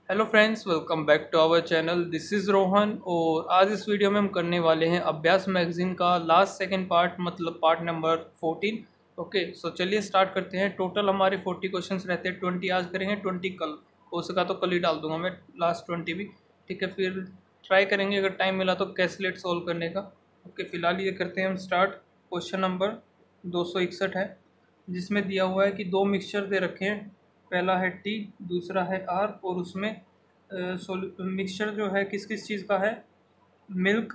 Hello friends, welcome back to our channel. This is Rohan और आज इस वीडियो में हम करने वाले हैं अभ्यास मैगजीन का लास्ट सेकंड पार्ट, मतलब पार्ट नंबर 14। ओके, सो चलिए स्टार्ट करते हैं। टोटल हमारे 40 क्वेश्चंस रहते हैं। 20 आज करेंगे, 20 कल। हो सका तो कल ही डाल दूंगा मैं लास्ट 20 भी। ठीक है, फिर ट्राई करेंगे अगर टाइम मिला तो कैसलेट सॉल्व करने का। ओके, फिलहाल ये करते हैं हम स्टार्ट। क्वेश्चन नंबर 261 है, जिसमें दिया हुआ है कि दो मिक्सचर दे रखे हैं। पहला है टी, दूसरा है आर, और उसमें मिक्सचर जो है किस किस चीज़ का है। मिल्क,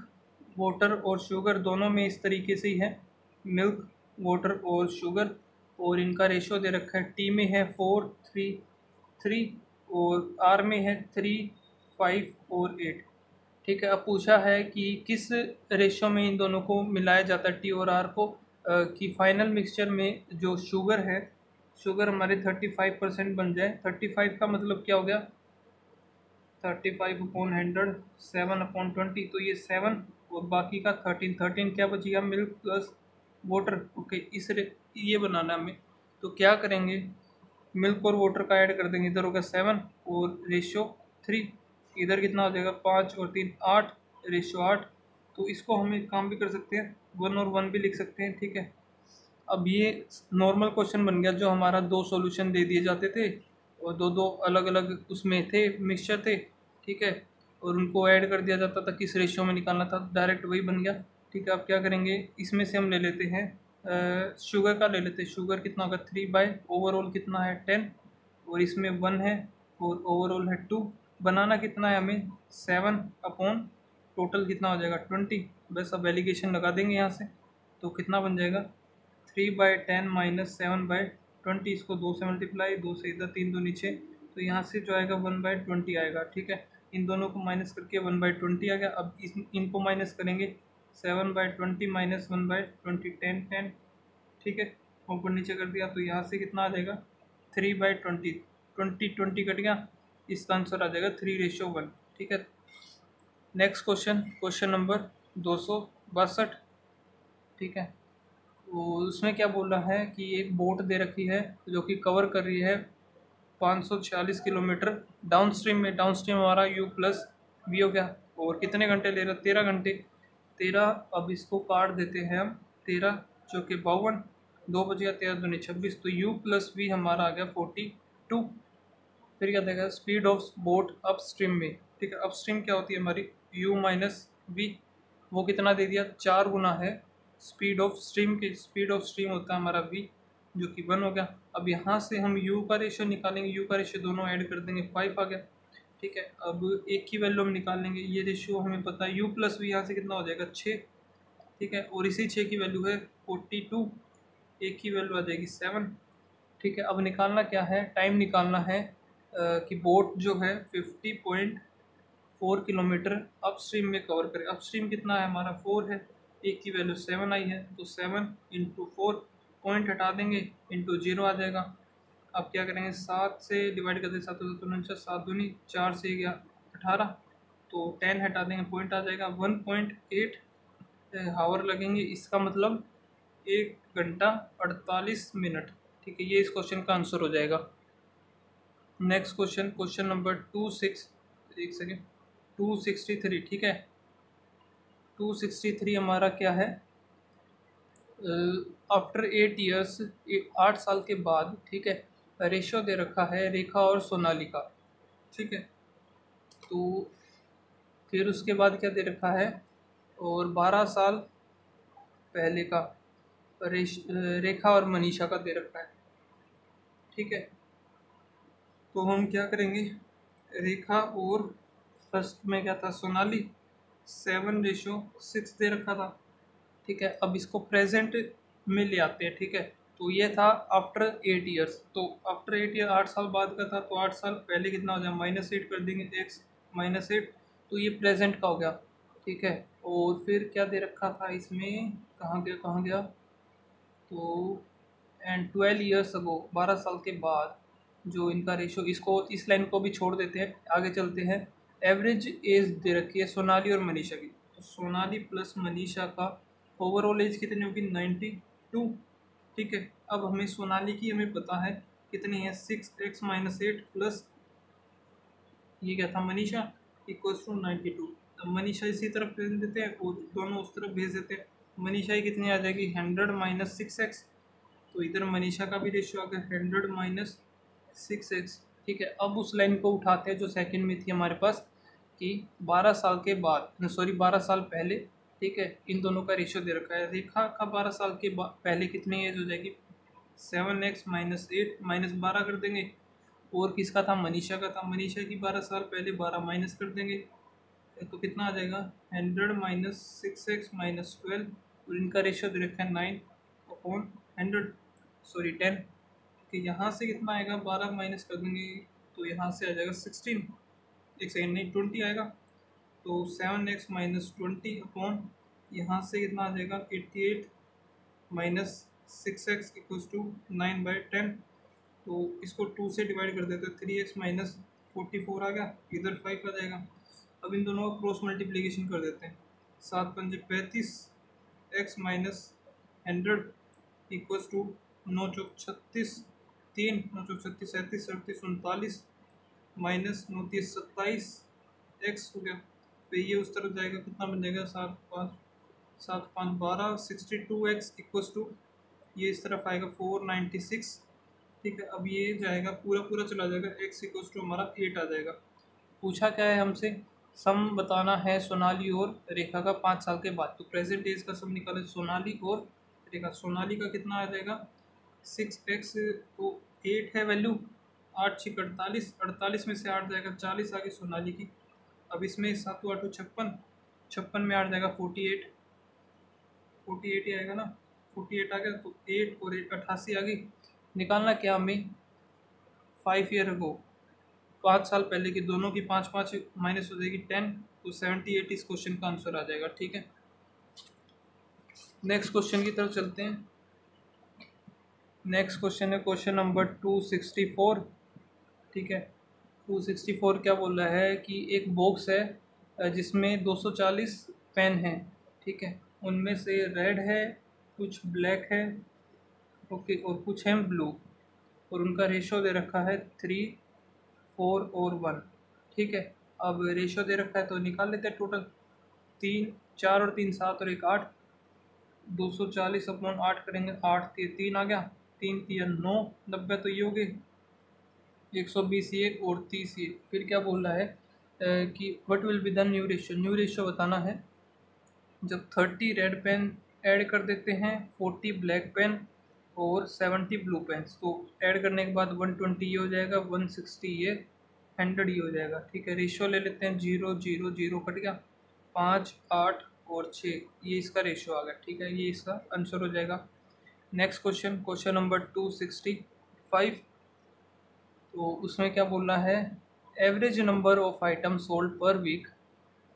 वाटर और शुगर दोनों में इस तरीके से ही है। मिल्क, वाटर और शुगर, और इनका रेशो दे रखा है। टी में है 4:3:3 और आर में है 3:5 और 8। ठीक है, अब पूछा है कि किस रेशो में इन दोनों को मिलाया जाता है, टी और आर को, कि फाइनल मिक्सचर में जो शुगर है, शुगर हमारे 35% बन जाए। 35 का मतलब क्या हो गया, 35/100, 7/20, तो ये 7 और बाकी का 13 क्या बच गया, मिल्क प्लस वाटर। ओके, ये बनाना हमें। तो क्या करेंगे, मिल्क और वाटर का ऐड कर देंगे। इधर होगा 7 और रेशो 3, इधर कितना हो जाएगा 5 और 3 8, रेशो 8। तो इसको हम एक काम भी कर सकते हैं, 1 और 1 भी लिख सकते हैं। ठीक है, अब ये नॉर्मल क्वेश्चन बन गया जो हमारा दो सॉल्यूशन दे दिए जाते थे और दो दो अलग अलग उसमें थे, मिक्सचर थे। ठीक है, और उनको ऐड कर दिया जाता था, किस रेशियो में निकालना था, डायरेक्ट वही बन गया। ठीक है, अब क्या करेंगे, इसमें से हम ले लेते हैं शुगर का ले लेते हैं। शुगर कितना होगा 3 बाय ओवरऑल कितना है 10, और इसमें 1 है और ओवरऑल है 2। बनाना कितना है हमें 7 अपॉन टोटल कितना हो जाएगा 20। बस अब एलिगेशन लगा देंगे यहाँ से, तो कितना बन जाएगा 3/10 माइनस 7/20। इसको 2 से मल्टीप्लाई, 2 से इधर 3 2 नीचे, तो यहाँ से जो आएगा 1/20 आएगा। ठीक है, इन दोनों को माइनस करके 1/20 आ गया। अब इनको माइनस करेंगे, 7/20 माइनस 1/20 10 10। ठीक है, ऊपर नीचे कर दिया तो यहाँ से कितना आ जाएगा 3/20, 20 कट गया, इसका आंसर आ जाएगा 3:1। ठीक है, नेक्स्ट क्वेश्चन, क्वेश्चन नंबर 262। ठीक है, तो उसमें क्या बोल रहा है कि एक बोट दे रखी है जो कि कवर कर रही है 546 किलोमीटर डाउन स्ट्रीम में। डाउन स्ट्रीम हमारा u प्लस वी हो गया, और कितने घंटे ले रहा है 13 घंटे। 13, अब इसको काट देते हैं हम, 13 जो कि 52, 2 बज गया, 13 दूनी 26, तो u प्लस वी हमारा आ गया 42। फिर क्या देगा, speed of boat up stream में। ठीक है, अप स्ट्रीम क्या होती है हमारी, u माइनस वी, वो कितना दे दिया 4 गुना है स्पीड ऑफ स्ट्रीम के। स्पीड ऑफ स्ट्रीम होता है हमारा v, जो कि 1 हो गया। अब यहाँ से हम u का रेशियो निकालेंगे, u का रेशियो दोनों ऐड कर देंगे, 5 आ गया। ठीक है, अब एक की वैल्यू हम निकाल लेंगे, ये रेशियो हमें पता है, u प्लस वी यहाँ से कितना हो जाएगा 6। ठीक है, और इसी 6 की वैल्यू है 42, एक की वैल्यू आ जाएगी 7। ठीक है, अब निकालना क्या है, टाइम निकालना है कि बोट जो है 50.4 किलोमीटर अप स्ट्रीम में कवर करे। अप स्ट्रीम कितना है हमारा 4 है, एक की वैल्यू 7 आई है, तो 7 इंटू 4, पॉइंट हटा देंगे, इंटू 0 आ जाएगा। अब क्या करेंगे, 7 से डिवाइड कर दें, 7 तो 7 दूनी 4 से गया 18, तो 10 हटा देंगे, पॉइंट आ जाएगा। 1.8 हावर लगेंगे, इसका मतलब 1 घंटा 48 मिनट। ठीक है, ये इस क्वेश्चन का आंसर हो जाएगा। Next question, question number 263। ठीक है, 263 हमारा क्या है, आफ्टर 8 ईयर्स, 8 साल के बाद। ठीक है, रेशो दे रखा है रेखा और सोनाली का। ठीक है, तो फिर उसके बाद क्या दे रखा है, और 12 साल पहले का रेखा और मनीषा का दे रखा है। ठीक है, तो हम क्या करेंगे, रेखा और फर्स्ट में क्या था सोनाली, 7:6 दे रखा था। ठीक है, अब इसको प्रेजेंट में ले आते हैं। ठीक है, तो ये था आफ्टर 8 ईयर्स, तो आफ्टर 8 ईयर 8 साल बाद का था, तो 8 साल पहले कितना हो जाए, -8 कर देंगे, x -8, तो ये प्रेजेंट का हो गया। ठीक है, और फिर क्या दे रखा था इसमें, कहाँ गया, तो एंड 12 ईयर्स अगो, 12 साल के बाद जो इनका रेशो, इसको इस लाइन को भी छोड़ देते हैं, आगे चलते हैं। एवरेज एज दे रखी है सोनाली और मनीषा की, तो सोनाली प्लस मनीषा का ओवरऑल एज कितनी होगी 92। ठीक है, अब हमें सोनाली की हमें पता है कितनी है, 6x - 8 प्लस ये क्या था, मनीषा इक्वल्स टू 92। अब मनीषा इसी तरफ भेज देते हैं और दोनों उस तरफ भेज देते हैं। मनीषा ही कितनी आ जाएगी, 100 माइनस 6x। तो इधर मनीषा का भी रेशियो आ गया 100 माइनस 6x। ठीक है, अब उस लाइन को उठाते हैं जो सेकंड में थी हमारे पास, कि 12 साल के बाद, सॉरी 12 साल पहले। ठीक है, इन दोनों का रेशियो दे रखा है। रेखा का 12 साल के पहले कितनी एज हो जाएगी, 7x माइनस 8 माइनस 12 कर देंगे। और किसका था, मनीषा का था। मनीषा की 12 साल पहले 12 माइनस कर देंगे तो कितना आ जाएगा, 100 माइनस 6x माइनस 12। और इनका रेशियो दे रखा है 9/100, सॉरी 10। कि यहाँ से कितना आएगा, 12 माइनस कर देंगे तो यहाँ से आ जाएगा 16, एक सेकेंड नहीं 20 आएगा। तो 7x माइनस 20 अपॉन यहाँ से कितना आ जाएगा 88 माइनस 6x इक्वल्स टू 9/10। तो इसको 2 से डिवाइड कर देते हैं, 3x माइनस 44 आ गया, इधर 5 आ जाएगा। अब इन दोनों का क्रॉस मल्टीप्लिकेशन कर देते हैं, 7×5 = 35, x minus 100 equals to 9×4 = 36, 3 9×4 = 37, 37 39 minus 9×3 = 27 x हो गया। फिर ये उस तरफ जाएगा, कितना बन जाएगा, 7×5 = 12, 62x इक्वल्स टू, ये इस तरफ आएगा 496। ठीक है, अब ये जाएगा पूरा पूरा चला जाएगा, x इक्वल्स टू हमारा 8 आ जाएगा। पूछा क्या है हमसे, सम बताना है सोनाली और रेखा का 5 साल के बाद। तो प्रेजेंट एज का सम निकाले सोनाली और रेखा। सोनाली का कितना आ जाएगा 6x, तो 8 है वैल्यू, 8 × 6 = 48, 48 में से 8 जाएगा 40 आ गई सोनाली की। अब इसमें 7 × 8 = 56, 56 में 8 जाएगा 48, 48 ही आएगा ना, 48 आ गया। तो 8 और 8 88 आ गई। निकालना क्या हमें, 5 ईयर अगो, 5 साल पहले की, दोनों की 5 5 माइनस हो जाएगी 10, तो 78 इस क्वेश्चन का आंसर आ जाएगा। ठीक है, नेक्स्ट क्वेश्चन की तरफ चलते हैं। नेक्स्ट क्वेश्चन है क्वेश्चन नंबर 264। ठीक है, 264 क्या बोल रहा है कि एक बॉक्स है जिसमें 240 पेन हैं। ठीक है, उनमें से रेड है, कुछ ब्लैक है, ओके, और कुछ है ब्लू, और उनका रेशो दे रखा है 3, 4 और 1। ठीक है, अब रेशो दे रखा है तो निकाल लेते हैं टोटल। 3 4 और 3 7 और 1 8, 240 अपॉन 8 करेंगे, 8 3 आ गया, 3 3 9, 90 तो ये हो गई, 120 ये और 30 ये। फिर क्या बोल रहा है कि what will be the new ratio. New ratio बताना है जब 30 रेड पेन ऐड कर देते हैं, 40 ब्लैक पेन और 70 ब्लू पेन्स। तो ऐड करने के बाद 120 ये हो जाएगा, 160 ये, 100 ये हो जाएगा। ठीक है, रेशियो ले लेते हैं, 0 0 0 कट गया, 5 8 और 6, ये इसका रेशियो आ गया। ठीक है, ये इसका आंसर हो जाएगा। Next question, question number 265। तो उसमें क्या बोलना है, average number of item sold per week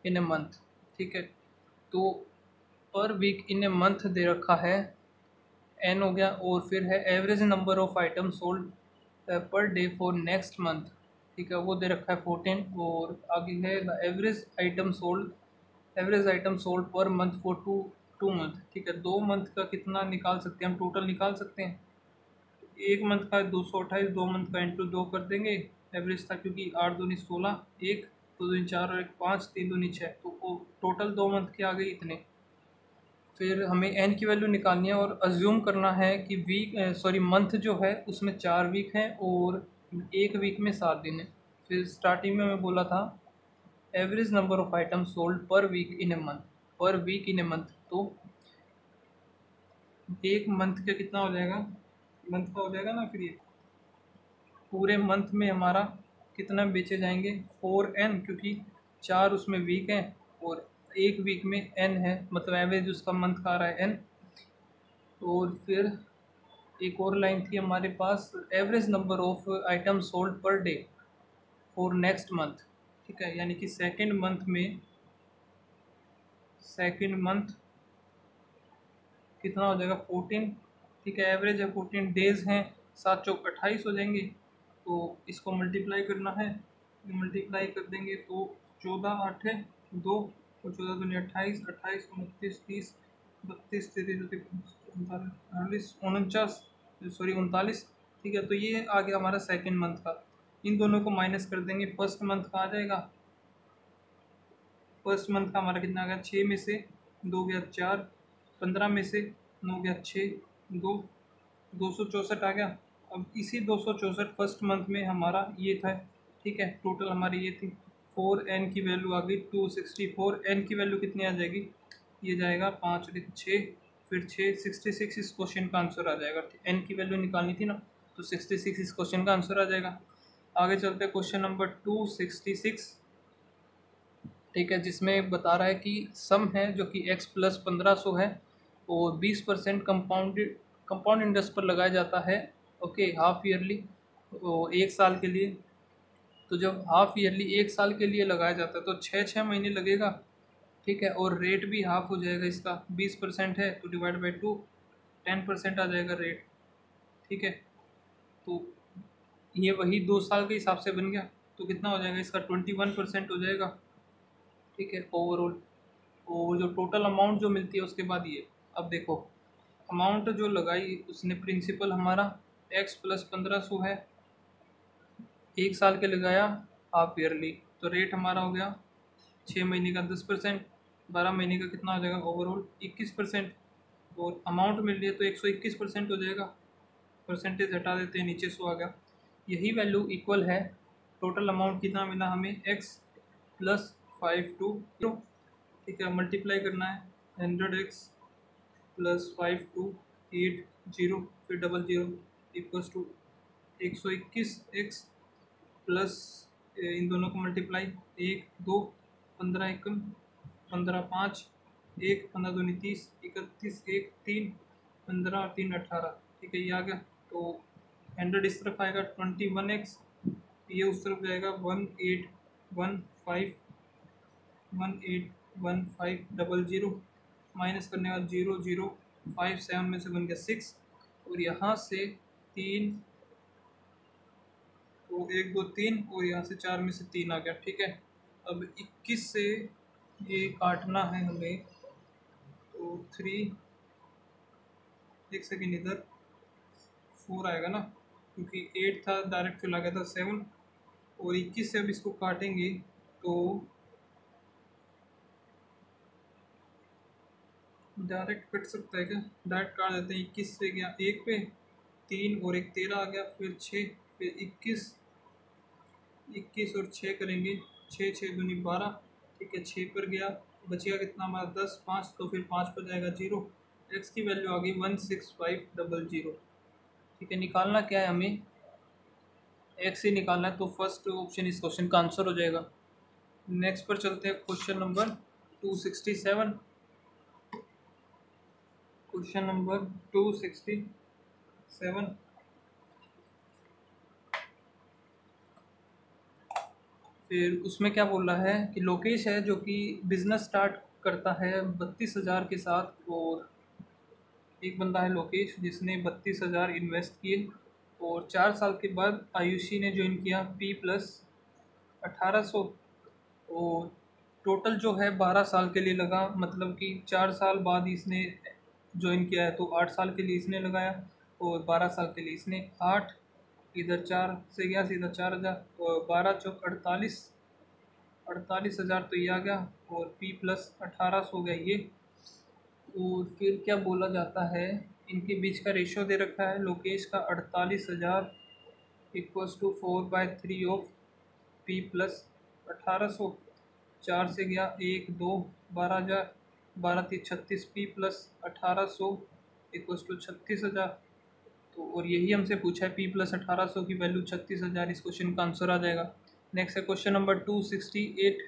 in a month. ठीक है, तो पर वीक इन ए मंथ दे रखा है, एन हो गया, और फिर है average number of item sold per day for next month. ठीक है, वो दे रखा है 14, और आगे है average item sold, average item sold per month for two month. ठीक है, 2 मंथ का कितना निकाल सकते हैं हम, टोटल निकाल सकते हैं। एक मंथ का 228, 2 मंथ का इंटू 2 कर देंगे, एवरेज था क्योंकि 8 दूनी 16, 1 2 दूनी 4 और 1 5, 3 दूनी 6, तो टोटल 2 मंथ के आ गए इतने। फिर हमें एन की वैल्यू निकालनी है और अज्यूम करना है कि वीक, सॉरी मंथ जो है उसमें 4 वीक हैं और एक वीक में 7 दिन है। फिर स्टार्टिंग में मैं बोला था average number of item sold per week in a month, per week in a month. तो एक मंथ का कितना हो जाएगा, मंथ का हो जाएगा ना, फिर ये पूरे मंथ में हमारा कितना बेचे जाएंगे, 4n, क्योंकि 4 उसमें वीक हैं और एक वीक में n है, मतलब एवरेज उसका मंथ का आ रहा है n। और फिर एक और लाइन थी हमारे पास, average number of item sold per day for next month. ठीक है, यानी कि सेकेंड मंथ कितना हो जाएगा 14। ठीक है, एवरेज है 14, डेज हैं 7 चौक 28 हो जाएंगे। तो इसको मल्टीप्लाई करना है, मल्टीप्लाई कर देंगे तो 14 8 है 2, और 14 दूनी 28, 28 29 30 32 33 38 39, सॉरी 39। ठीक है, तो ये आ गया हमारा सेकेंड मंथ का। इन दोनों को माइनस कर देंगे, फर्स्ट मंथ का आ जाएगा। फर्स्ट मंथ का हमारा कितना आ गया, 6 में से 2 गया 4, 15 में से 9 गया 6, 264 आ गया। अब इसी 264 फर्स्ट मंथ में हमारा ये था, ठीक है, टोटल हमारी ये थी 4n की वैल्यू आ गई 264। n की वैल्यू कितनी आ जाएगी, ये जाएगा 5 6, फिर 6 66 इस क्वेश्चन का आंसर आ जाएगा। n की वैल्यू निकालनी थी ना, तो 66 इस क्वेश्चन का आंसर आ जाएगा। आगे चलते हैं क्वेश्चन नंबर 266, ठीक है, जिसमें बता रहा है कि सम है जो कि x प्लस 1500 है और 20% कंपाउंड इंटरेस्ट पर लगाया जाता है, ओके, हाफ ईयरली, एक साल के लिए। तो जब हाफ ईयरली एक साल के लिए लगाया जाता है तो 6 महीने लगेगा, ठीक है, और रेट भी हाफ हो जाएगा इसका, 20% है तो डिवाइड बाई 2, 10% आ जाएगा रेट, ठीक है। तो ये वही 2 साल के हिसाब से बन गया, तो कितना हो जाएगा इसका, 21% हो जाएगा, ठीक है, ओवरऑल। और जो टोटल अमाउंट जो मिलती है उसके बाद ये, अब देखो अमाउंट जो लगाई उसने, प्रिंसिपल हमारा x प्लस 1500 है, एक साल के लगाया हाफ ईयरली, तो रेट हमारा हो गया 6 महीने का 10%, 12 महीने का कितना हो जाएगा ओवरऑल 21%, और अमाउंट मिल रही है तो 121% हो जाएगा, परसेंटेज हटा देते हैं नीचे 100 आ गया। यही वैल्यू इक्वल है, टोटल अमाउंट कितना मिला हमें, x प्लस 520, ठीक है, मल्टीप्लाई करना है 100x प्लस 5280, फिर double zero equals to 121x plus इन दोनों को मल्टीप्लाई 1 2 15 एकम 15 5 1 15 दूनी 30 31 1 3 15 और 3 18, ठीक है, ये आ गया। तो 100 इस तरफ आएगा 21x, ये उस तरफ जाएगा 1815 माइनस करने का 0057 में से बन गया 6, और यहाँ से 3, तो 1 2 3, और यहाँ से 4 में से 3 आ गया, ठीक है। अब 21 से ये काटना है हमें, तो 3, एक सेकेंड, इधर 4 आएगा ना, क्योंकि 8 था डायरेक्ट चला गया था 7, और 21 से अब इसको काटेंगे तो डायरेक्ट कट सकता है क्या, डायरेक्ट काट देते हैं। 21 से गया 1 पे 3 और 1 13 आ गया, फिर 6, फिर 21 और 6 करेंगे, 6 6 दूनी 12, ठीक है, 6 पर गया, बचेगा कितना हमारा 10 5, तो फिर 5 पर जाएगा 0, x की वैल्यू आ गई 16500, ठीक है। निकालना क्या है हमें, x ही निकालना है, तो फर्स्ट ऑप्शन इस क्वेश्चन का आंसर हो जाएगा। नेक्स्ट पर चलते हैं क्वेश्चन नंबर 267, क्वेश्चन नंबर 267, फिर उसमें क्या बोल रहा है कि लोकेश है जो कि बिजनेस स्टार्ट करता है 32,000 के साथ, और एक बंदा है लोकेश जिसने 32,000 इन्वेस्ट किए, और 4 साल के बाद आयुषी ने ज्वाइन किया P प्लस 1800, और टोटल जो है 12 साल के लिए लगा, मतलब कि 4 साल बाद इसने ज्वाइन किया है तो 8 साल के लिए इसने लगाया, और 12 साल के लिए इसने 8, इधर 4 से गया सीधा 4,000, और 12 चौक 48,000 तो ये आ गया, और P प्लस 1800 हो गया ये। और फिर क्या बोला जाता है, इनके बीच का रेशियो दे रखा है, लोकेश का 48,000 equals to 4/3 of P plus 1800, 4 से गया 1 2 12,000, 12 3 36, P प्लस 1800 इक्वल्स टू 36,000। तो और यही हमसे पूछा है, P प्लस 1800 की वैल्यू 36,000, इस क्वेश्चन का आंसर आ जाएगा। नेक्स्ट है क्वेश्चन नंबर 268,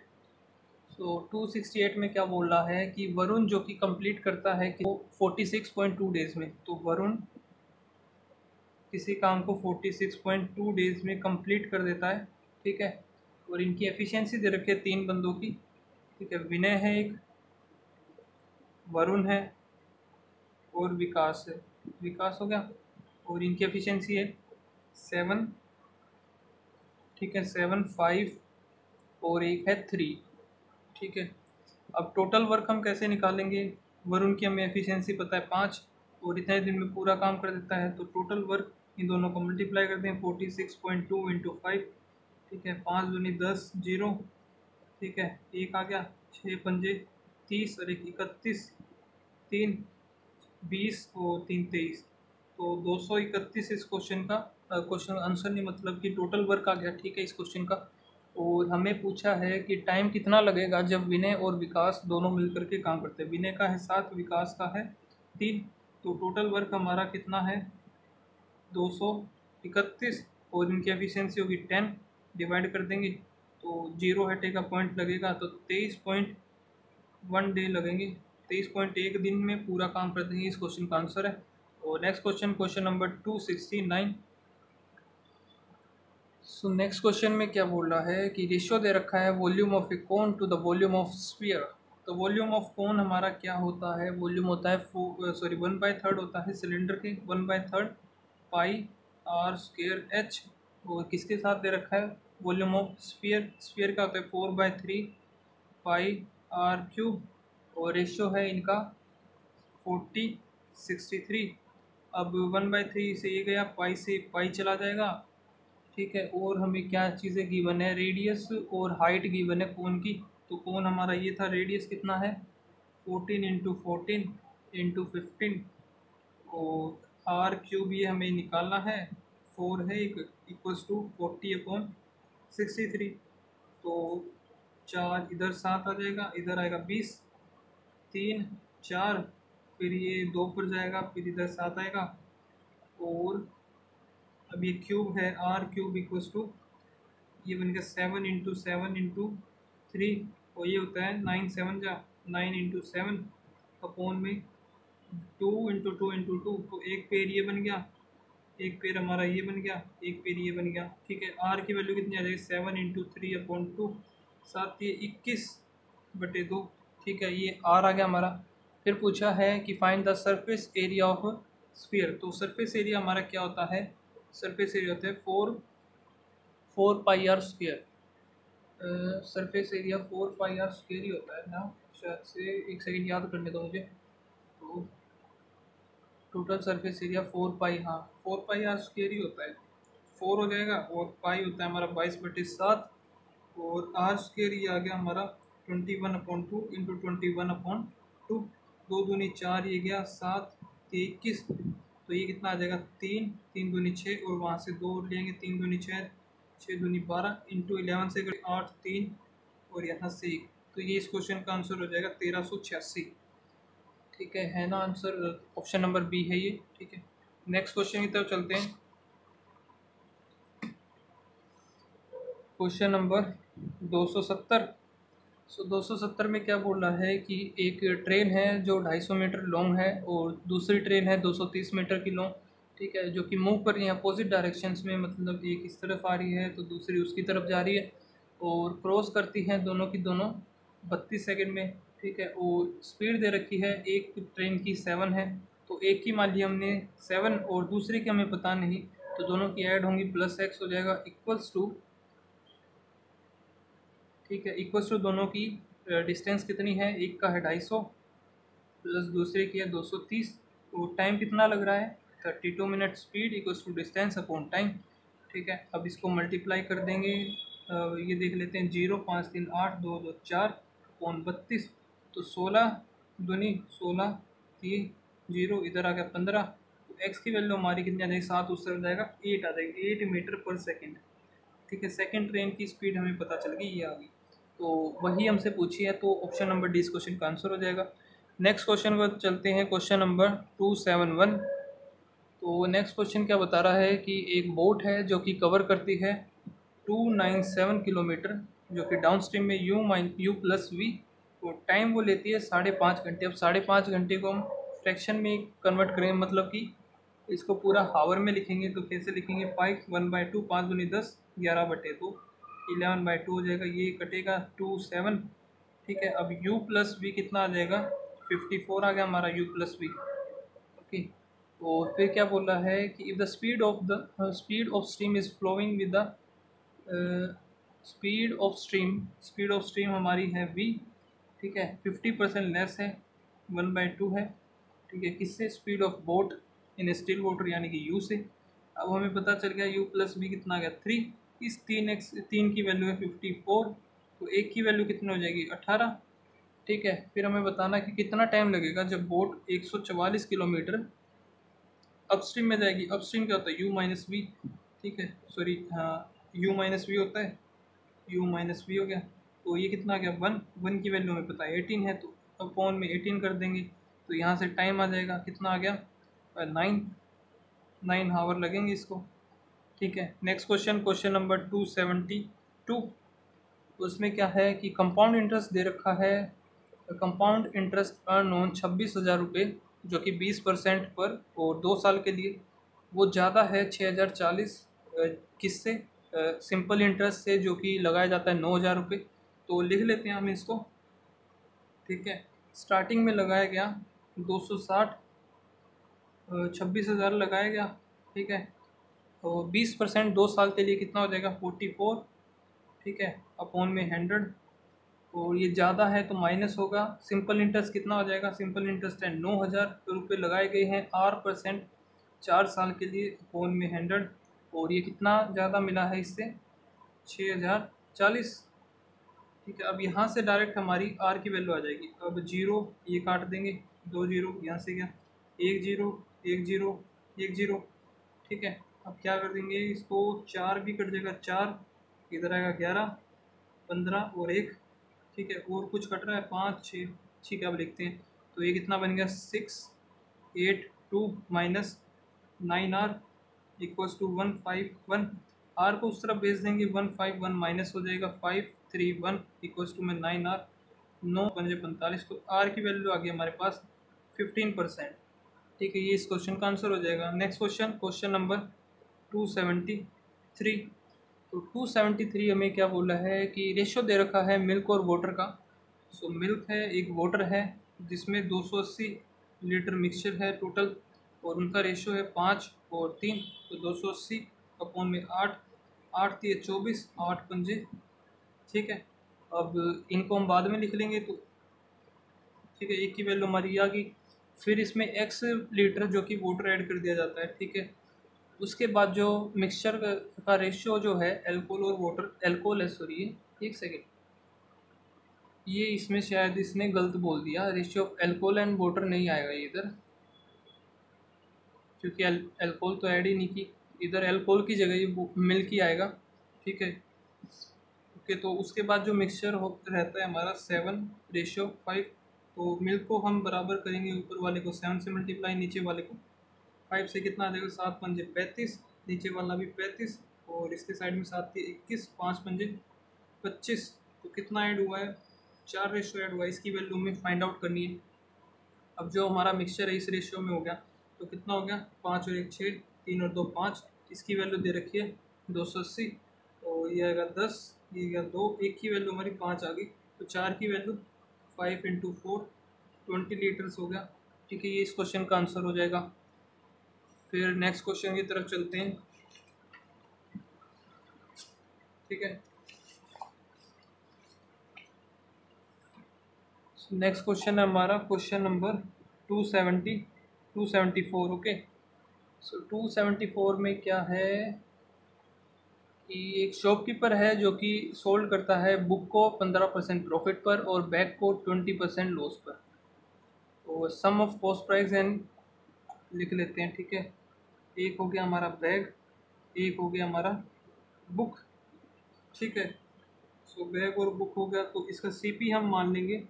सो 268 में क्या बोल रहा है कि वरुण जो कि कंप्लीट करता है कि 46.2 डेज में, तो वरुण किसी काम को 46.2 डेज में कंप्लीट कर देता है, ठीक है, और इनकी एफिशिएंसी दे रखी है 3 बंदों की, ठीक है, विनय है एक, वरुण है और विकास है, विकास हो गया, और इनकी एफिशिएंसी है 7, ठीक है, 7 5 और एक है 3, ठीक है। अब टोटल वर्क हम कैसे निकालेंगे, वरुण की हमें एफिशिएंसी पता है 5, और इतने दिन में पूरा काम कर देता है, तो टोटल वर्क इन दोनों को मल्टीप्लाई करते हैं 46.2 इंटू 5, ठीक है, 5 दूनी 10, 0, ठीक है, एक आ गया, 6 पंजे 30 और एक 31, 3 20 और 3 23, तो 231 इस क्वेश्चन का क्वेश्चन आंसर नहीं, मतलब कि टोटल वर्क आ गया, ठीक है, इस क्वेश्चन का। और हमें पूछा है कि टाइम कितना लगेगा जब विनय और विकास दोनों मिलकर के काम करते हैं। विनय का है 7, विकास का है 3, तो टोटल वर्क हमारा कितना है 231, और इनकी एफिशिएंसी होगी 10, डिवाइड कर देंगे तो 0 हटेगा, पॉइंट लगेगा, तो 23.1 डे लगेंगे, 23.1 दिन में पूरा काम कर देंगे, इस क्वेश्चन का आंसर है। और next question, question number 269। So next question में क्या बोल रहा है कि रेशियो दे रखा है volume of a cone to the volume of sphere. तो वॉल्यूम ऑफ कोन हमारा क्या होता है, वॉल्यूम होता है 1/3 होता है सिलेंडर के, 1/3 पाई आर स्क्वेयर एच। और किसके साथ दे रखा है वॉल्यूम ऑफ स्फीयर, स्फीयर का होता है 4/3 पाई आर क्यूब, और रेशियो है इनका 40:63। अब 1/3 से ये गया, पाई से पाई चला जाएगा, ठीक है। और हमें क्या चीज़ें गिवन है, रेडियस और हाइट गिवन है कोन की। तो कोन हमारा ये था, रेडियस कितना है 14 × 14 × 15, और आर क्यूब ये हमें निकालना है, 4 है एक, इक्वल्स टू 40/63। तो 4 इधर 7 आ जाएगा, इधर आएगा 20, 3 4, फिर ये 2 पर जाएगा, फिर इधर 7 आएगा, और अब ये क्यूब है, आर क्यूब इक्वल्स टू ये बन गया 7 × 7 × 3, और ये होता है 9 7 जा 9 × 7 अपॉन में 2 × 2 × 2, तो एक पेड़ ये बन गया, एक पेड़ हमारा ये बन गया, एक पेड़ ये बन गया, ठीक है। आर की वैल्यू कितनी आ जाएगी 7 × 3/2, 7 ये 21/2, ठीक है, ये आर आ गया हमारा। फिर पूछा है कि find the surface area of sphere. तो सरफेस एरिया हमारा क्या होता है, सरफेस एरिया होता है 4 pi R square. Surface area 4 pi R square ही होता है ना शायद से, एक सेकंड याद करने दो मुझे। तो टोटल सरफेस एरिया 4 पाई, हाँ 4 पाई आर स्क्वेयर ही होता है, 4 हो जाएगा, और पाई होता है हमारा 22/7, और आर स्क्वेयर ये आ गया हमारा 21/2 इंटू 21/2, 2 दूनी 4, ये गया 7, 21, तो ये कितना आ जाएगा 3, 3 दूनी 6, और वहाँ से 2 और लेंगे, 3 दूनी 6, 6 दूनी 12, इंटू 11 से 8, 3, और यहाँ से 1, तो ये इस क्वेश्चन का आंसर हो जाएगा 1386, ठीक है ना आंसर, ऑप्शन नंबर बी है ये, ठीक है। नेक्स्ट क्वेश्चन की तरफ चलते हैं, क्वेश्चन नंबर 270। सो 270 में क्या बोल रहा है कि एक ट्रेन है जो 250 मीटर लॉन्ग है, और दूसरी ट्रेन है 230 मीटर की लॉन्ग, ठीक है, जो कि मूव कर रही है अपोजिट डायरेक्शंस में, मतलब एक इस तरफ आ रही है तो दूसरी उसकी तरफ जा रही है, और क्रॉस करती हैं दोनों की दोनों 32 सेकंड में, ठीक है। और स्पीड दे रखी है एक ट्रेन की 7 है, तो एक की मान ली हमने 7 और दूसरी की हमें पता नहीं, तो दोनों की ऐड होंगी, +x हो जाएगा, इक्वल्स टू, ठीक है, इक्वल्स टू दोनों की डिस्टेंस कितनी है, एक का है 250 प्लस दूसरे की है 230, तो टाइम कितना लग रहा है 32 minute, speed equals to distance upon time, ठीक है। अब इसको मल्टीप्लाई कर देंगे, ये देख लेते हैं, 0 5 3 8 2 2 4 अपॉन 32, तो 16 दूनी 16, 3 0, इधर आ गया 15, तो एक्स की वैल्यू हमारी कितनी आ जाएगी, 7 उस तरफ जाएगा, 8 आ जाएगी, 8 मीटर पर सेकेंड, ठीक है। सेकंड ट्रेन की स्पीड हमें पता चल गई, ये आ गई, तो वही हमसे पूछी है, तो ऑप्शन नंबर डी इस क्वेश्चन का आंसर हो जाएगा। नेक्स्ट क्वेश्चन को चलते हैं, क्वेश्चन नंबर 271। तो नेक्स्ट क्वेश्चन क्या बता रहा है कि एक बोट है जो कि कवर करती है 297 किलोमीटर, जो कि डाउन स्ट्रीम में U+V, तो टाइम वो लेती है 5.5 घंटे। अब 5.5 घंटे को हम फ्रैक्शन में कन्वर्ट करेंगे, मतलब कि इसको पूरा हावर में लिखेंगे, तो कैसे लिखेंगे, 5 1/2, 5 दूनी 10, 11/2, 11/2 हो जाएगा, ये कटेगा 2 7, ठीक है। अब U+V कितना आ जाएगा, 54 आ गया हमारा U+V, ओके। और फिर क्या बोल रहा है कि if the speed of stream is flowing with the speed of stream हमारी है v, ठीक है, 50% लेस है, 1/2 है, ठीक है, किससे, speed of boat in still water यानी कि u से। अब हमें पता चल गया U+V कितना आ गया 3, इस 3x 3 की वैल्यू है 54, तो एक की वैल्यू कितनी हो जाएगी 18। ठीक है, फिर हमें बताना कि कितना टाइम लगेगा जब बोट 144 किलोमीटर अपस्ट्रीम में जाएगी। अपस्ट्रीम क्या होता है, यू माइनस वी। ठीक है, सॉरी, हाँ, यू माइनस वी होता है, यू माइनस वी हो गया। तो ये कितना आ गया 1, 1 की वैल्यू हमें पता है 18 है, तो अपॉन में 18 कर देंगे, तो यहाँ से टाइम आ जाएगा, कितना आ गया 9, 9 हावर लगेंगे इसको। ठीक है, नेक्स्ट क्वेश्चन, क्वेश्चन नंबर 272। उसमें क्या है कि कंपाउंड इंटरेस्ट दे रखा है, कंपाउंड इंटरेस्ट अर्न ऑन 26,000 रुपये, जो कि 20% पर और 2 साल के लिए। वो ज़्यादा है 6,040 किससे, सिंपल इंटरेस्ट से, जो कि लगाया जाता है 9,000 रुपये। तो लिख लेते हैं हम इसको। ठीक है, स्टार्टिंग में लगाया गया 260, 26,000 लगाया गया। ठीक है, तो 20% 2 साल के लिए कितना हो जाएगा 44। ठीक है, अपॉन में 100, और ये ज़्यादा है तो माइनस होगा। सिंपल इंटरेस्ट कितना हो जाएगा, सिंपल इंटरेस्ट है 9,000 रुपये लगाए गए हैं R%, 4 साल के लिए, अपॉन में 100, और ये कितना ज़्यादा मिला है इससे 6,040। ठीक है, अब यहाँ से डायरेक्ट हमारी आर की वैल्यू आ जाएगी। अब जीरो ये काट देंगे, 2 जीरो यहाँ से गया, 1 जीरो, 1 जीरो, 1 जीरो। ठीक है, अब क्या कर देंगे इसको, 4 भी कट जाएगा, 4 इधर आएगा 11, 15 और 1। ठीक है, और कुछ कट रहा है 5 6। ठीक है, अब लिखते हैं, तो ये कितना बन गया 682 minus 9R equals to 151। Are को उस तरफ भेज देंगे, 151 माइनस हो जाएगा 531 इक्वल्स टू में 9R, 9×5 45। तो आर की वैल्यू आ गई हमारे पास 15%। ठीक है, ये इस क्वेश्चन का आंसर हो जाएगा। Next question, question number 273। तो 273 हमें क्या बोला है कि रेशो दे रखा है मिल्क और वाटर का। सो मिल्क है, एक वाटर है, जिसमें 280 लीटर मिक्सचर है टोटल, और उनका रेशो है 5 और 3। तो 280 अपॉन में 8, 8 3 24, 8 पंजे। ठीक है, अब इनको हम बाद में लिख लेंगे। तो ठीक है, एक की वैल्यू हमारी आ गई। फिर इसमें x लीटर जो कि वाटर ऐड कर दिया जाता है। ठीक है, उसके बाद जो मिक्सचर का रेशियो जो है एल्कोहल और वाटर, एल्कोहल है सॉरी, एक सेकेंड, ये इसमें शायद इसने गलत बोल दिया, ratio of alcohol and water नहीं आएगा ये इधर, क्योंकि एल्कोहल तो ऐड ही नहीं की इधर, एल्कोहल की जगह ये मिल्क ही आएगा। ठीक है, ओके, तो उसके बाद जो मिक्सचर हो रहता है हमारा 7:5। तो मिल्क को हम बराबर करेंगे, ऊपर वाले को 7 से मल्टीप्लाई, नीचे वाले को 5 से, कितना आ जाएगा 7 पंजे 35, नीचे वाला भी 35, और इसके साइड में 7 थी 21, 5 पंजे 25। तो कितना ऐड हुआ है, 4 रेशियो ऐड हुआ है, इसकी वैल्यू हमें फाइंड आउट करनी है। अब जो हमारा मिक्सचर है इस रेशियो में हो गया, तो कितना हो गया 5 और 1 6, 3 और 2 5, इसकी वैल्यू दे रखी है 280, और ये आएगा 10, ये गया 2, एक की वैल्यू हमारी 5 आ गई, तो 4 की वैल्यू 5 × 4 20 लीटर्स हो गया। ठीक है, ये इस क्वेश्चन का आंसर हो जाएगा। फिर नेक्स्ट क्वेश्चन की तरफ चलते हैं। ठीक है, नेक्स्ट क्वेश्चन है हमारा क्वेश्चन नंबर 274। ओके, सो 274 में क्या है कि एक शॉपकीपर है जो कि सोल्ड करता है बुक को 15% प्रॉफिट पर और बैग को 20% लॉस पर। तो सम ऑफ कॉस्ट प्राइस एंड लिख लेते हैं। ठीक है, एक हो गया हमारा बैग, एक हो गया हमारा बुक। ठीक है, सो बैग और बुक हो गया, तो इसका सीपी हम मान लेंगे,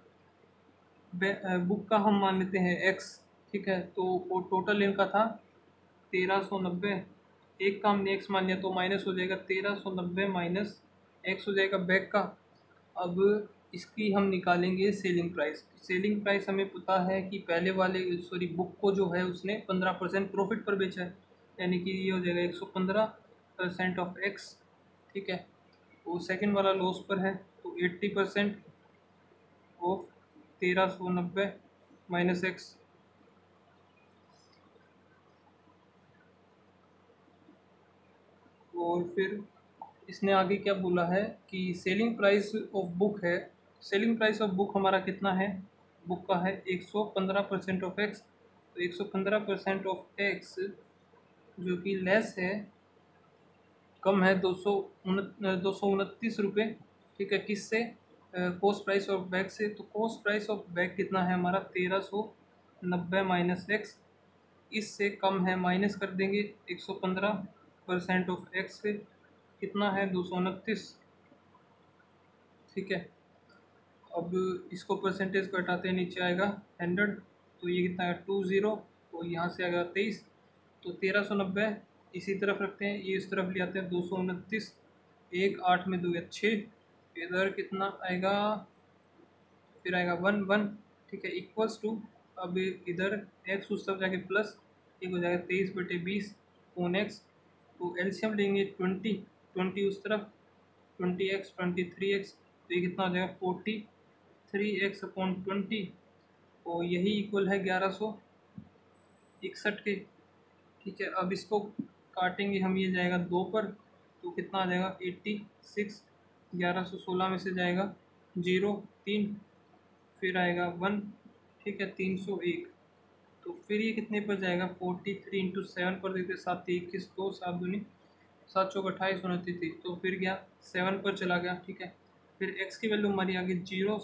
बुक का हम मान लेते हैं एक्स। ठीक है, तो वो टोटल इनका था 1390, एक का हमने एक्स मान लिया, तो माइनस हो जाएगा 1390 माइनस एक्स हो जाएगा बैग का। अब इसकी हम निकालेंगे सेलिंग प्राइस। सेलिंग प्राइस हमें पता है कि पहले वाले सॉरी बुक को जो है उसने 15% प्रॉफिट पर बेचा है, यानी कि ये हो जाएगा 115% ऑफ एक्स। ठीक है, वो सेकंड वाला लॉस पर है, तो 80% ऑफ 1390 माइनस एक्स। और फिर इसने आगे क्या बोला है कि सेलिंग प्राइस ऑफ बुक है, सेलिंग प्राइस ऑफ बुक हमारा कितना है, बुक का है 115% ऑफ एक्स। तो 115% ऑफ एक्स जो कि लेस है कम है 229 रुपये, ठीक है, किससे? कॉस्ट प्राइस ऑफ बैग से। तो कॉस्ट प्राइस ऑफ बैग कितना है हमारा? 1390 माइनस एक्स। इससे कम है, माइनस कर देंगे 115% ऑफ एक्स से, कितना है? 229, ठीक है। अब इसको परसेंटेज को हटाते हैं, नीचे आएगा 100, तो ये कितना है? 20, तो यहाँ से आएगा 23, तो 1390 इसी तरफ रखते हैं, ये इस तरफ ले आते हैं 229, 1 8 में 2 6, इधर कितना आएगा? फिर आएगा 1 1, ठीक है, इक्वल्स टू, अब इधर एक्स उस तरफ जाके प्लस, एक हो जाएगा 23/20 फोन एक्स, तो एलसीएम लेंगे 20 उस तरफ, 20x 23x, तो ये कितना हो जाएगा? 43x/20, तो यही इक्वल है 1161 के, ठीक है। अब इसको काटेंगे हम, ये जाएगा 2 पर, तो कितना आ जाएगा? 86, 1116 में से जाएगा 0 3, फिर आएगा 1, ठीक है, 301, तो फिर ये कितने पर जाएगा? 43 इंटू 7 पर देते, 7 21 2 7 दूनी 7 चौक 28 29, तो फिर गया 7 पर चला गया, ठीक है। फिर x की वैल्यू हमारी आ गई 0,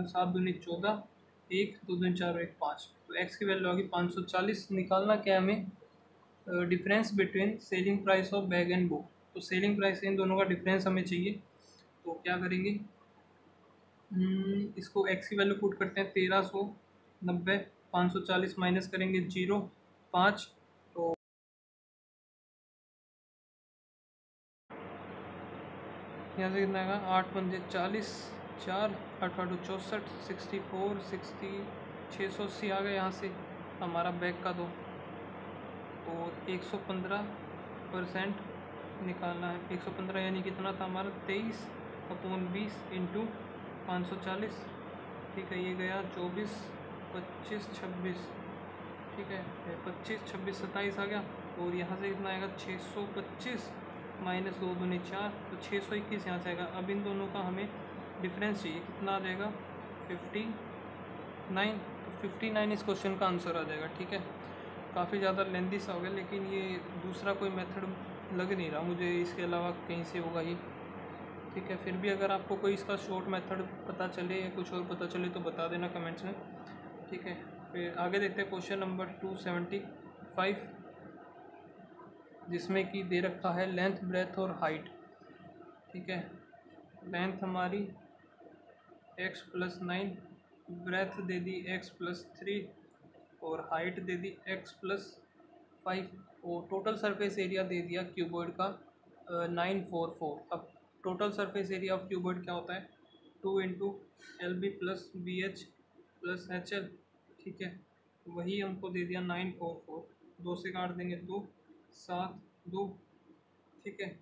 7 दूनी 14, 1 2 दूनी 4 1 5, तो x की वैल्यू आ गई 540। निकालना क्या है हमें? Difference between selling price of bag and book. तो सेलिंग प्राइस इन दोनों का डिफरेंस हमें चाहिए, तो क्या करेंगे? इसको x की वैल्यू पुट करते हैं 1390, 540 माइनस करेंगे 0 5, तो यहाँ से कितना आएगा? 8 पंजे 40, 4 8 8 64, 64 60, 680 आ गया यहाँ से हमारा बैग का। तो 115% निकालना है, 115 यानी कितना था हमारा? 23/20 इंटू 540, ठीक है, ये गया 24 25 26, ठीक है, 25 26 27 आ गया, और यहाँ से कितना आएगा? 625 माइनस 2 दूनी 4, तो 621 यहाँ से आएगा। अब इन दोनों का हमें डिफरेंस चाहिए, कितना आ जाएगा? 59, तो 59 इस क्वेश्चन का आंसर आ जाएगा, ठीक है। काफ़ी ज़्यादा लेंदी सा हो गया, लेकिन ये दूसरा कोई मेथड लग नहीं रहा मुझे, इसके अलावा कहीं से होगा ये, ठीक है। फिर भी अगर आपको कोई इसका शॉर्ट मेथड पता चले या कुछ और पता चले तो बता देना कमेंट्स में, ठीक है। फिर आगे देखते हैं क्वेश्चन नंबर 275, जिसमें कि दे रखा है लेंथ ब्रेथ और हाइट, ठीक है। लेंथ हमारी x+9, ब्रेथ दे दी x+3, और हाइट दे दी x+5, और टोटल सरफेस एरिया दे दिया क्यूबॉइड का 944। अब total surface area of cuboid क्या होता है? 2 into LB plus BH plus HL, ठीक है, वही हमको दे दिया 944, 2 से काट देंगे 2 7 2, ठीक है।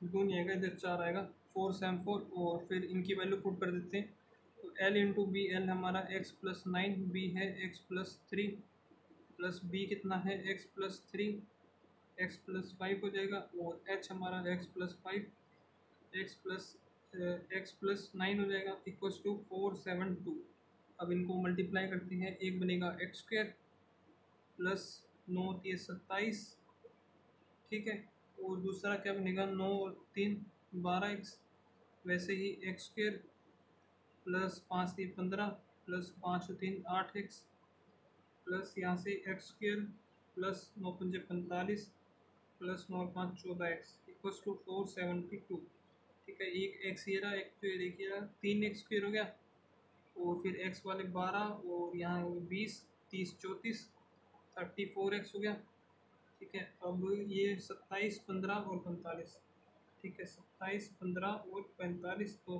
दो नहीं आएगा, इधर 4 आएगा, 4 7 4, और फिर इनकी वैल्यू पुट कर देते हैं, तो L इंटू बी, एल हमारा x+9, बी है x+3, प्लस बी कितना है? x+3, x+5 हो जाएगा, और h हमारा x+5, x+9 हो जाएगा, इक्वल्स टू 472। अब इनको मल्टीप्लाई करते हैं, एक बनेगा x² प्लस 9 3 27, ठीक है, और दूसरा क्या बनेगा? 9 और 3 12x, वैसे ही x² plus 5 3 15 plus 5 3 8x, plus यहाँ से x² plus 9 5 45 plus 9 5 14x, equals to 472, ठीक है। एक x ये रहा, एक स्क्वेयर एक ये रहा, 3x² हो गया, और फिर x वाले 12, और यहाँ 20 30 34 34x हो गया, ठीक है। अब ये 27 15 और 45, ठीक है, 27 15 और 45, तो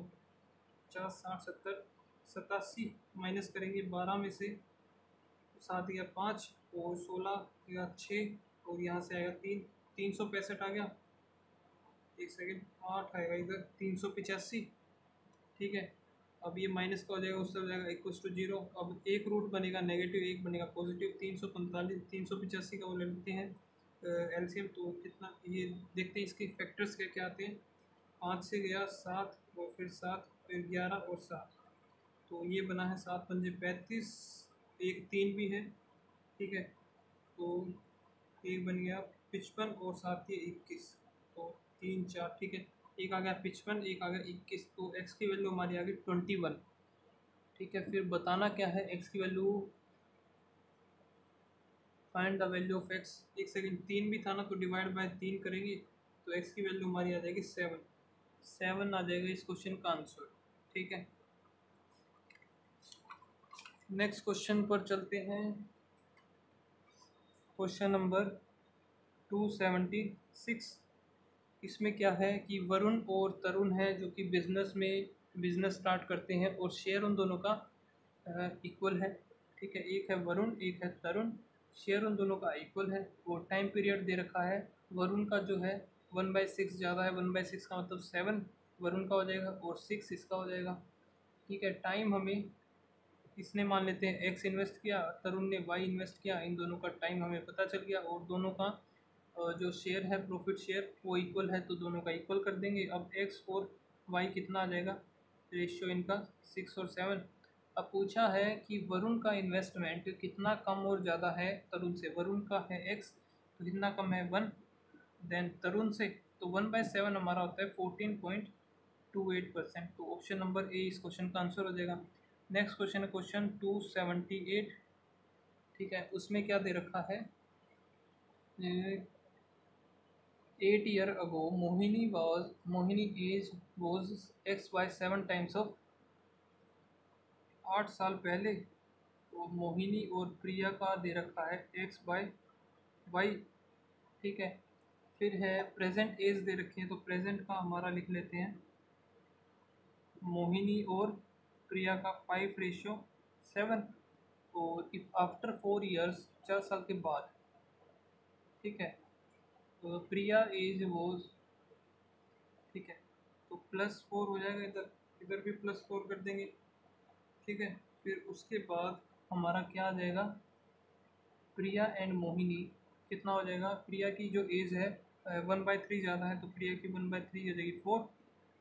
50 60 70 87 माइनस करेंगे 12 में से, 7 या 5, और 16 या 6, और यहाँ से आएगा 3, 365 आ गया, एक सेकेंड, 8 आएगा इधर, 385, ठीक है। अब ये माइनस का हो जाएगा, उससे हो जाएगा इक्वल्स टू 0। अब एक रूट बनेगा नेगेटिव, एक बनेगा पॉजिटिव, 345 385 का वो ले लेते हैं एलसीएम, तो कितना ये देखते हैं इसके फैक्टर्स क्या क्या आते हैं। 5 से गया 7, और फिर 7 फिर 11 और 7, तो ये बना है 7 पंजे 35, एक 3 भी है, ठीक है। तो एक बन गया 55 और साथ ही 21, तो 3 4 ठीक है। एक आ गया 55, एक आ गया 21, तो एक्स की वैल्यू हमारी आ गई 21। ठीक है, फिर बताना क्या है एक्स की value, find the value of x. एक सेकंड, 3 भी था ना, तो डिवाइड बाय 3 करेंगे तो एक्स की वैल्यू हमारी आ जाएगी 7। 7 आ जाएगा इस क्वेश्चन का आंसर। ठीक है, नेक्स्ट क्वेश्चन पर चलते हैं। Question number 276। इसमें क्या है कि वरुण और तरुण है जो कि बिजनेस स्टार्ट करते हैं और शेयर उन दोनों का इक्वल है। ठीक है, एक है वरुण, एक है तरुण, शेयर उन दोनों का इक्वल है और टाइम पीरियड दे रखा है। वरुण का जो है 1/6 ज़्यादा है, 1/6 का मतलब 7 वरुण का हो जाएगा और 6 इसका हो जाएगा। ठीक है, टाइम हमें इसने मान लेते हैं एक्स इन्वेस्ट किया, तरुण ने वाई इन्वेस्ट किया, इन दोनों का टाइम हमें पता चल गया और दोनों का जो शेयर है प्रॉफिट शेयर वो इक्वल है, तो दोनों का इक्वल कर देंगे। अब एक्स और वाई कितना आ जाएगा, रेशियो इनका 6 और 7। अब पूछा है कि वरुण का इन्वेस्टमेंट कितना कम और ज़्यादा है तरुण से। वरुण का है एक्स, तो कितना कम है 1, देन तरुण से, तो 1/7 हमारा होता है 14.28%। तो ऑप्शन नंबर ए इस क्वेश्चन का आंसर हो जाएगा। नेक्स्ट क्वेश्चन है क्वेश्चन 278। ठीक है, उसमें क्या दे रखा है, 8 year ago Mohini age was x/7 of. 8 साल पहले तो मोहिनी और प्रिया का दे रखा है x/y। ठीक है, फिर है प्रेजेंट एज दे रखी है, तो प्रेजेंट का हमारा लिख लेते हैं मोहिनी और प्रिया का 5:7। और इफ आफ्टर 4 years 4 साल के बाद, ठीक है, तो प्रिया एज वॉज, ठीक है, तो +4 हो जाएगा, इधर इधर भी +4 कर देंगे। ठीक है, फिर उसके बाद हमारा क्या आ जाएगा, प्रिया एंड मोहिनी कितना हो जाएगा, प्रिया की जो एज है 1/3 ज़्यादा है, तो प्रिया की 1/3 हो जाएगी 4,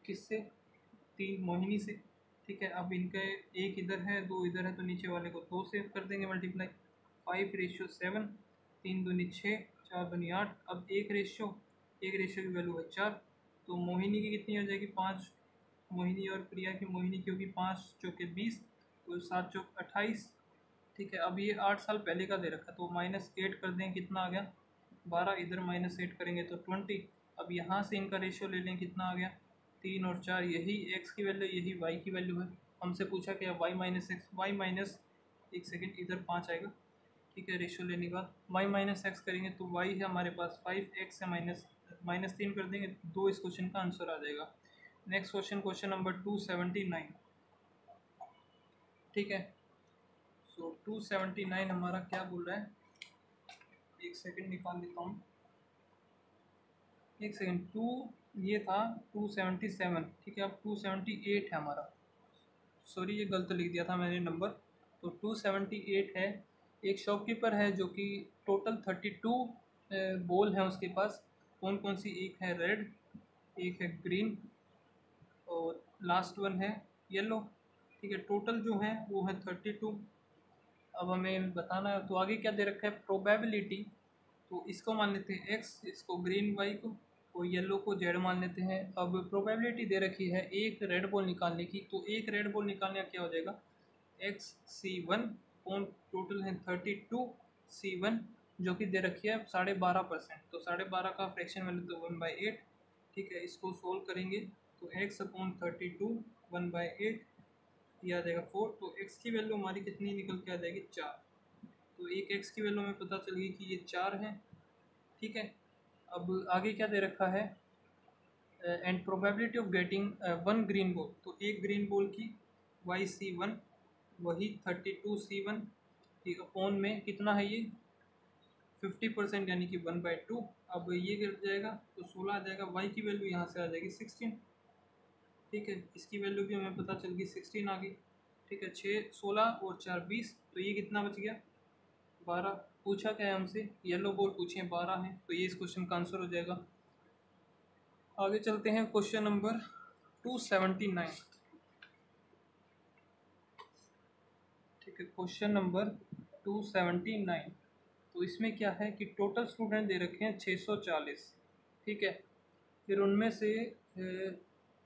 किससे, 3 मोहिनी से। ठीक है, अब इनके एक इधर है, 2 इधर है, तो नीचे वाले को 2 से कर देंगे मल्टीप्लाई। 5:7, 3 दूनी 6, 4 दूनी 8। अब एक रेशियो की वैल्यू है 4, तो मोहिनी की कितनी हो जाएगी 5, मोहिनी और प्रिया की, मोहिनी की होगी 5 चौके 20, तो 7 चौक 28। ठीक है, अब ये 8 साल पहले का दे रखा है, तो -8 कर दें, कितना आ गया 12, इधर -8 करेंगे तो 20। अब यहाँ से इनका रेशियो ले लें, कितना आ गया 3 और 4, यही एक्स की वैल्यू, यही वाई की वैल्यू है। हमसे पूछा क्या, Y minus X, Y minus, एक सेकेंड, इधर 5 आएगा। ठीक है, रेशियो लेने के बाद वाई माइनस एक्स करेंगे तो वाई है हमारे पास 5x से -3 कर देंगे, 2 इस क्वेश्चन का आंसर आ जाएगा। Next question, question number 279। ठीक है, सो 279 हमारा क्या बोल रहा है, एक सेकंड निकाल लेता हूँ, एक सेकंड, ये था 277। ठीक है, अब 278 है हमारा, सॉरी ये गलत लिख दिया था मैंने नंबर। तो 278 है। एक शॉपकीपर है जो कि टोटल 32 बॉल है उसके पास। कौन कौन सी, एक है रेड, एक है ग्रीन और लास्ट वन है येलो। ठीक है, टोटल जो है वो है 32। अब हमें बताना है, तो आगे क्या दे रखा है, प्रोबेबिलिटी, तो इसको मान लेते हैं एक्स, इसको ग्रीन वाई को, और येलो को जेड मान लेते हैं। अब प्रोबेबिलिटी दे रखी है एक रेड बॉल निकालने की, तो एक रेड बॉल निकालने का क्या हो जाएगा, x/c1, कौन टोटल है 32/c1, जो कि दे रखी है 12.5%, तो 12.5 का फ्रैक्शन वैल्यू तो 1/8। ठीक है, इसको सोल्व करेंगे तो x/32 1/8, ये आ जाएगा 4, तो x की वैल्यू हमारी कितनी निकल के आ जाएगी 4। तो एक x की वैल्यू हमें पता चल गई कि ये 4 है। ठीक है, अब आगे क्या दे रखा है, and probability of getting 1 green ball, तो एक ग्रीन बॉल की y/c1 वही 32/c1 की अपॉन में कितना है ये 50%, यानी कि 1/2। अब ये गिर जाएगा तो 16 आ जाएगा, y की वैल्यू यहाँ से आ जाएगी 16। ठीक है, इसकी वैल्यू भी हमें पता चल गई 16 आ गई। ठीक है, 6 16 और 4 20, तो ये कितना बच गया 12। पूछा क्या है हमसे, येलो बॉल पूछे 12 है, तो ये इस क्वेश्चन का आंसर हो जाएगा। आगे चलते हैं, क्वेश्चन नंबर 279। ठीक है, क्वेश्चन नंबर 279। तो इसमें क्या है कि टोटल स्टूडेंट दे रखे हैं 640, ठीक है। फिर उनमें से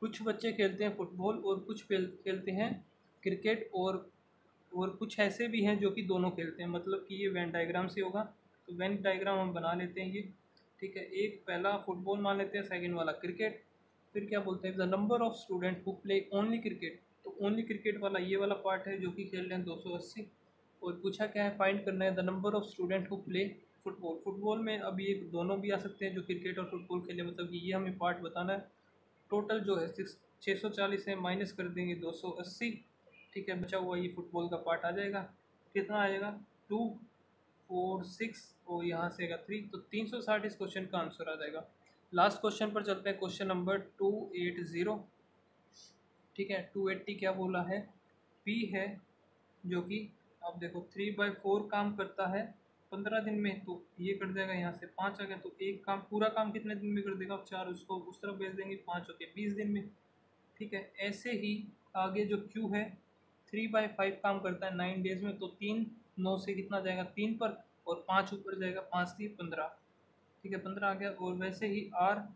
कुछ बच्चे खेलते हैं फुटबॉल और कुछ खेलते हैं क्रिकेट, और कुछ ऐसे भी हैं जो कि दोनों खेलते हैं, मतलब कि ये वेन डायग्राम से होगा। तो वेन डायग्राम हम बना लेते हैं ये, ठीक है। एक पहला फुटबॉल मान लेते हैं, सेकंड वाला क्रिकेट। फिर क्या बोलते हैं, the number of student who play only cricket. तो ओनली क्रिकेट वाला ये वाला पार्ट है जो कि खेल रहे हैं 280। और पूछा क्या है, फाइंड करना है the number of student who play football. Football में अब ये दोनों भी आ सकते हैं जो क्रिकेट और फुटबॉल खेले, मतलब कि ये हमें पार्ट बताना है। टोटल जो है 640 है, माइनस कर देंगे 280, ठीक है। बचा हुआ ये फुटबॉल का पार्ट आ जाएगा, कितना आएगा 2 4 6 और यहाँ से आएगा 3, तो 360 इस क्वेश्चन का आंसर आ जाएगा। लास्ट क्वेश्चन पर चलते हैं, क्वेश्चन नंबर 280, ठीक है। 280 क्या बोला है, पी है जो कि आप देखो 3/4 काम करता है 15 दिन में, तो ये कट जाएगा, यहाँ से 5 आ गया, तो एक काम पूरा काम कितने दिन में कर देगा, 4 उसको उस तरफ भेज देंगे, 5 होके 20 दिन में, ठीक है। ऐसे ही आगे जो क्यू है 3/5 काम करता है 9 डेज में, तो 3 9 से कितना जाएगा 3 पर, और 5 ऊपर जाएगा, 5 3 15, ठीक है, 15 आ गया। और वैसे ही आर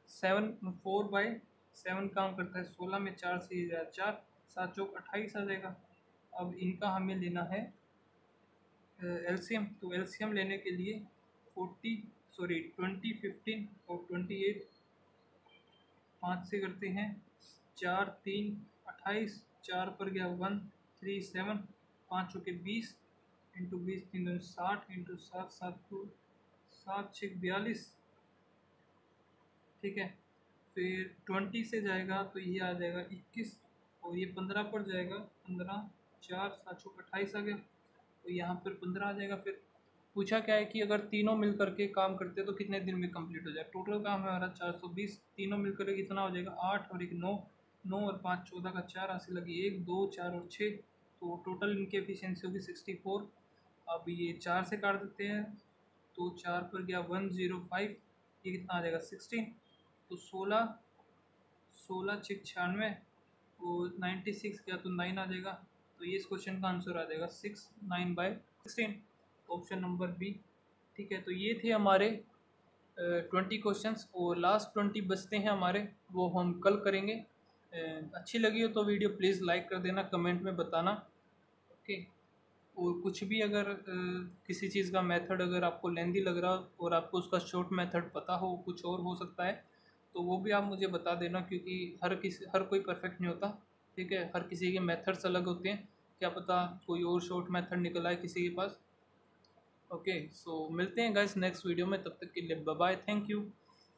4/7 काम करता है 16 में, 4 से ये जाएगा 4 7 चौक 28 आ जाएगा। अब इनका हमें लेना है एलसीएम। तो एलसीएम लेने के लिए 20 15 और 28 5 से करते हैं, 4 3 28, 4 पर गया 1 3 7, 5 चौके 20, इंटू 20 3 दूनी 60, इंटू 7 7 को 7 6 42, ठीक है। फिर 20 से जाएगा तो ये आ जाएगा 21, और ये 15 पर जाएगा 15, 4 7 चौक 28 आ गया, तो यहाँ पर 15 आ जाएगा। फिर पूछा क्या है कि अगर तीनों मिल करके काम करते तो कितने दिन में कंप्लीट हो जाए। टोटल काम है हमारा 420, तीनों मिल करके कितना हो जाएगा 8 और 1 9, 9 और 5 14 का 4 हासिल लगी 1 2 4 और 6, तो टोटल इनकी एफिशिएंसी होगी 64। अब ये 4 से काट देते हैं, तो 4 पर गया 105, ये कितना आ जाएगा 16, तो 16 16 6 96 और 96 क्या, तो 9 आ जाएगा। तो ये इस क्वेश्चन का आंसर आ जाएगा 6 9/16, ऑप्शन नंबर बी, ठीक है। तो ये थे हमारे 20 क्वेश्चंस, और लास्ट 20 बचते हैं हमारे, वो हम कल करेंगे। अच्छी लगी हो तो वीडियो प्लीज़ लाइक कर देना, कमेंट में बताना, ओके। और कुछ भी अगर किसी चीज़ का मेथड अगर आपको लेंदी लग रहा हो और आपको उसका शॉर्ट मेथड पता हो, कुछ और हो सकता है, तो वो भी आप मुझे बता देना, क्योंकि हर कोई परफेक्ट नहीं होता, ठीक है। हर किसी के मेथड्स अलग होते हैं, क्या पता कोई और शॉर्ट मेथड निकल आए किसी के पास। ओके, सो मिलते हैं गाइस नेक्स्ट वीडियो में, तब तक के लिए बाय बाय, थैंक यू।